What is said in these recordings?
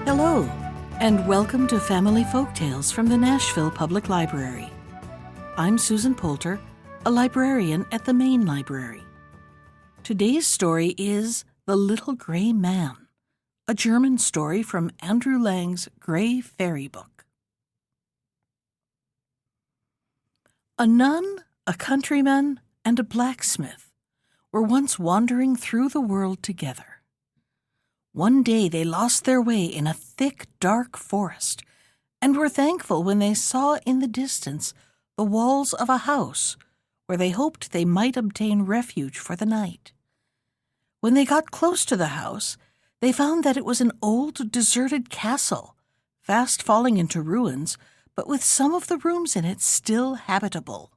Hello, and welcome to Family Folktales from the Nashville Public Library. I'm Susan Poulter, a librarian at the Main Library. Today's story is The Little Gray Man, a German story from Andrew Lang's Gray Fairy Book. A nun, a countryman, and a blacksmith were once wandering through the world together. One day they lost their way in a thick, dark forest and were thankful when they saw in the distance the walls of a house where they hoped they might obtain refuge for the night. When they got close to the house, they found that it was an old, deserted castle, fast falling into ruins, but with some of the rooms in it still habitable.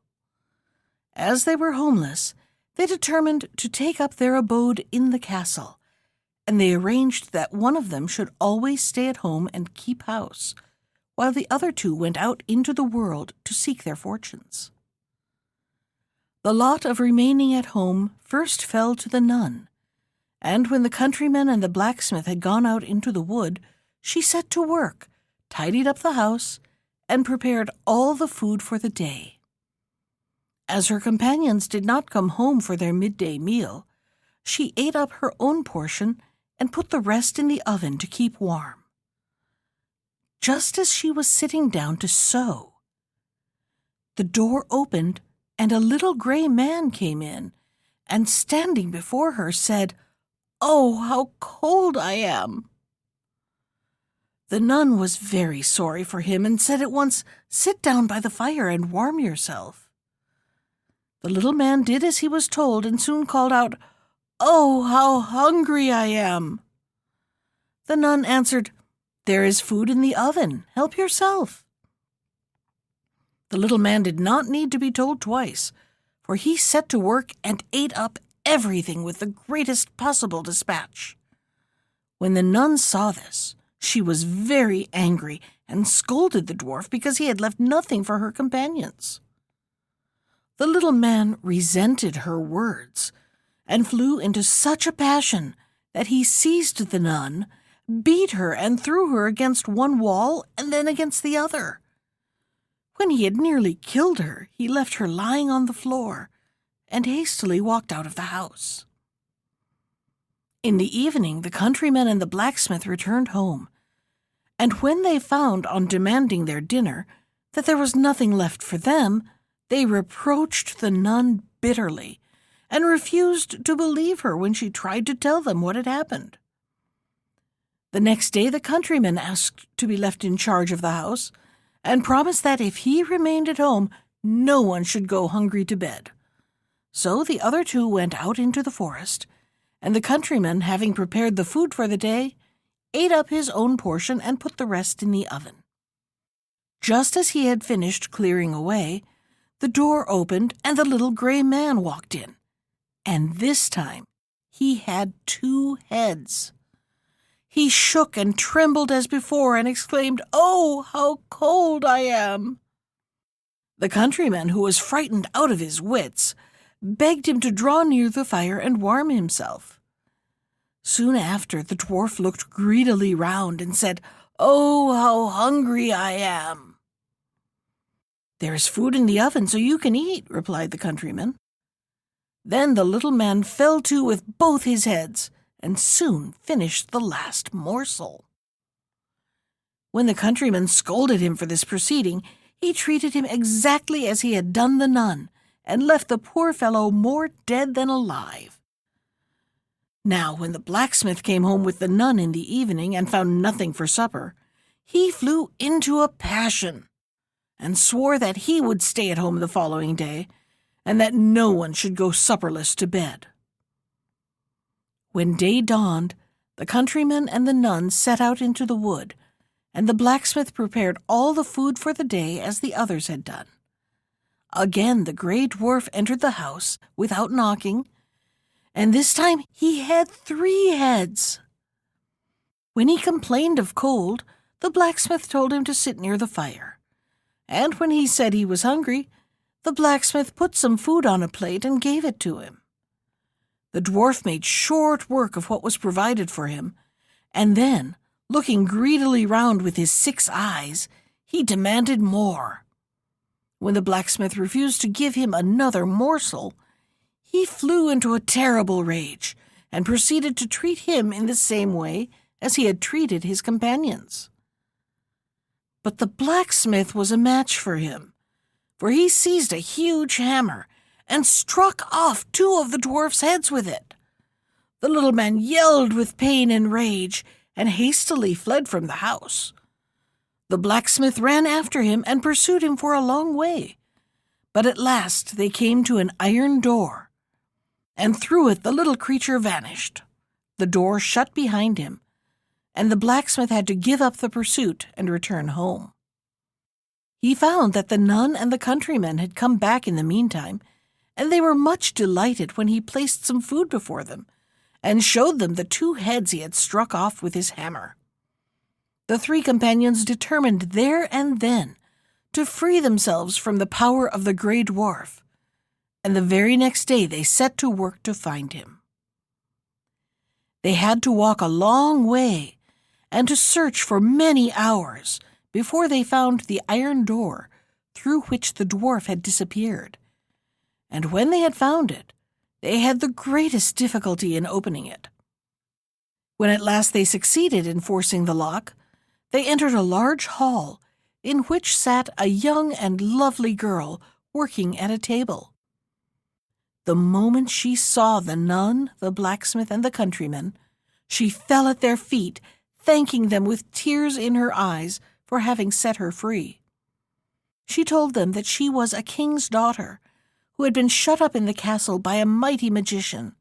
As they were homeless, they determined to take up their abode in the castle, and they arranged that one of them should always stay at home and keep house, while the other two went out into the world to seek their fortunes. The lot of remaining at home first fell to the nun, and when the countryman and the blacksmith had gone out into the wood, she set to work, tidied up the house, and prepared all the food for the day. As her companions did not come home for their midday meal, she ate up her own portion and put the rest in the oven to keep warm. Just as she was sitting down to sew, the door opened and a little gray man came in and, standing before her, said, "Oh, how cold I am!" The nun was very sorry for him and said at once, "Sit down by the fire and warm yourself." The little man did as he was told and soon called out, "Oh, how hungry I am!" The nun answered, "There is food in the oven. Help yourself." The little man did not need to be told twice, for he set to work and ate up everything with the greatest possible dispatch. When the nun saw this, she was very angry and scolded the dwarf because he had left nothing for her companions. The little man resented her words and flew into such a passion that he seized the nun, beat her, and threw her against one wall and then against the other. When he had nearly killed her, he left her lying on the floor and hastily walked out of the house. In the evening, the countryman and the blacksmith returned home, and when they found, on demanding their dinner, that there was nothing left for them, they reproached the nun bitterly and refused to believe her when she tried to tell them what had happened. The next day the countryman asked to be left in charge of the house and promised that if he remained at home, no one should go hungry to bed. So the other two went out into the forest, and the countryman, having prepared the food for the day, ate up his own portion and put the rest in the oven. Just as he had finished clearing away, the door opened and the little gray man walked in. And this time he had 2 heads. He shook and trembled as before and exclaimed, "Oh, how cold I am!" The countryman, who was frightened out of his wits, begged him to draw near the fire and warm himself. Soon after, the dwarf looked greedily round and said, "Oh, how hungry I am!" "There is food in the oven, so you can eat," replied the countryman. Then the little man fell to with both his heads and soon finished the last morsel. When the countryman scolded him for this proceeding, he treated him exactly as he had done the nun, and left the poor fellow more dead than alive. Now, when the blacksmith came home with the nun in the evening and found nothing for supper, he flew into a passion and swore that he would stay at home the following day, and that no one should go supperless to bed. When day dawned, the countryman and the nun set out into the wood, and the blacksmith prepared all the food for the day as the others had done. Again the gray dwarf entered the house without knocking, and this time he had 3 heads. When he complained of cold, the blacksmith told him to sit near the fire, and when he said he was hungry, the blacksmith put some food on a plate and gave it to him. The dwarf made short work of what was provided for him, and then, Looking greedily round with his 6 eyes, he demanded more. When the blacksmith refused to give him another morsel, he flew into a terrible rage and proceeded to treat him in the same way as he had treated his companions. But the blacksmith was a match for him, for he seized a huge hammer and struck off 2 of the dwarf's heads with it. The little man yelled with pain and rage and hastily fled from the house. The blacksmith ran after him and pursued him for a long way, but at last they came to an iron door, and through it the little creature vanished. The door shut behind him, and the blacksmith had to give up the pursuit and return home. He found that the nun and the countryman had come back in the meantime, and they were much delighted when he placed some food before them and showed them the 2 heads he had struck off with his hammer. The 3 companions determined there and then to free themselves from the power of the grey dwarf, and the very next day they set to work to find him. They had to walk a long way and to search for many hours before they found the iron door through which the dwarf had disappeared, and when they had found it, they had the greatest difficulty in opening it. When at last they succeeded in forcing the lock, they entered a large hall in which sat a young and lovely girl working at a table. The moment she saw the nun, the blacksmith, and the countryman, she fell at their feet, thanking them with tears in her eyes for having set her free. She told them that she was a king's daughter who had been shut up in the castle by a mighty magician.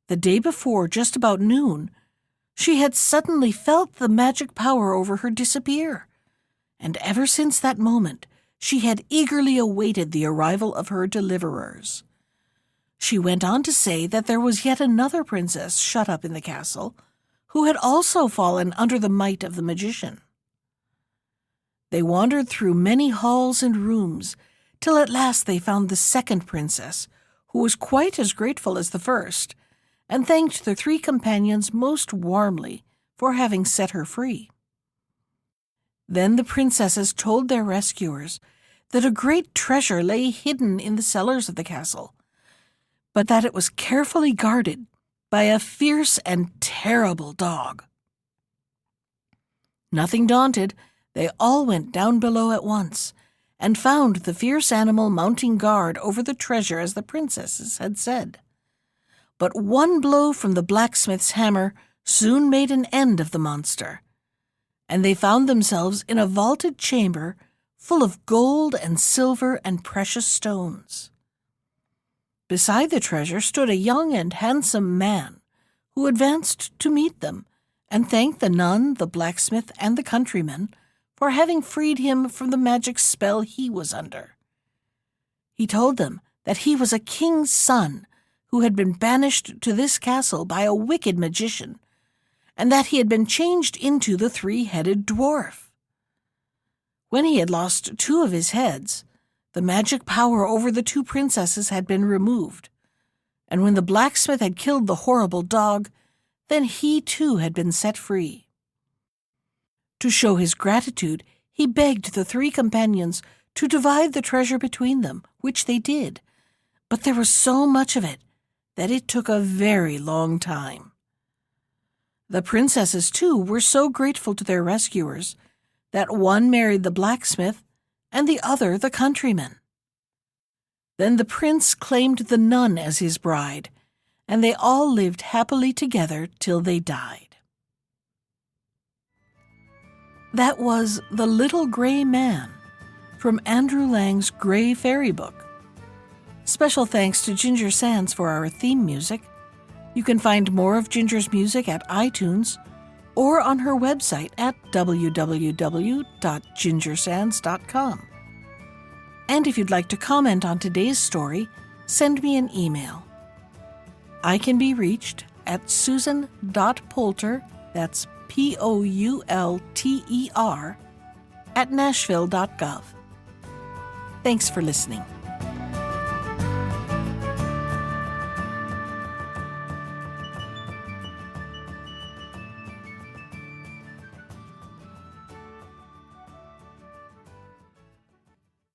The day before, just about noon, she had suddenly felt the magic power over her disappear, and ever since that moment she had eagerly awaited the arrival of her deliverers. She went on to say that there was yet another princess shut up in the castle, who had also fallen under the might of the magician. They wandered through many halls and rooms, till at last they found the second princess, who was quite as grateful as the first, and thanked the 3 companions most warmly for having set her free. Then the princesses told their rescuers that a great treasure lay hidden in the cellars of the castle, but that it was carefully guarded by a fierce and terrible dog. Nothing daunted, they all went down below at once, and found the fierce animal mounting guard over the treasure as the princesses had said. But one blow from the blacksmith's hammer soon made an end of the monster, and they found themselves in a vaulted chamber full of gold and silver and precious stones. Beside the treasure stood a young and handsome man, who advanced to meet them and thanked the nun, the blacksmith, and the countryman for having freed him from the magic spell he was under. He told them that he was a king's son who had been banished to this castle by a wicked magician, and that he had been changed into the 3-headed dwarf. When he had lost 2 of his heads, the magic power over the 2 princesses had been removed, and when the blacksmith had killed the horrible dog, then he too had been set free. To show his gratitude, he begged the 3 companions to divide the treasure between them, which they did, but there was so much of it that it took a very long time. The princesses, too, were so grateful to their rescuers that one married the blacksmith and the other the countryman. Then the prince claimed the nun as his bride, and they all lived happily together till they died. That was The Little Gray Man from Andrew Lang's Gray Fairy Book. Special thanks to Ginger Sands for our theme music. You can find more of Ginger's music at iTunes or on her website at www.gingersands.com. And if you'd like to comment on today's story, send me an email. I can be reached at susan.poulter, that's Poulter, at nashville.gov. Thanks for listening.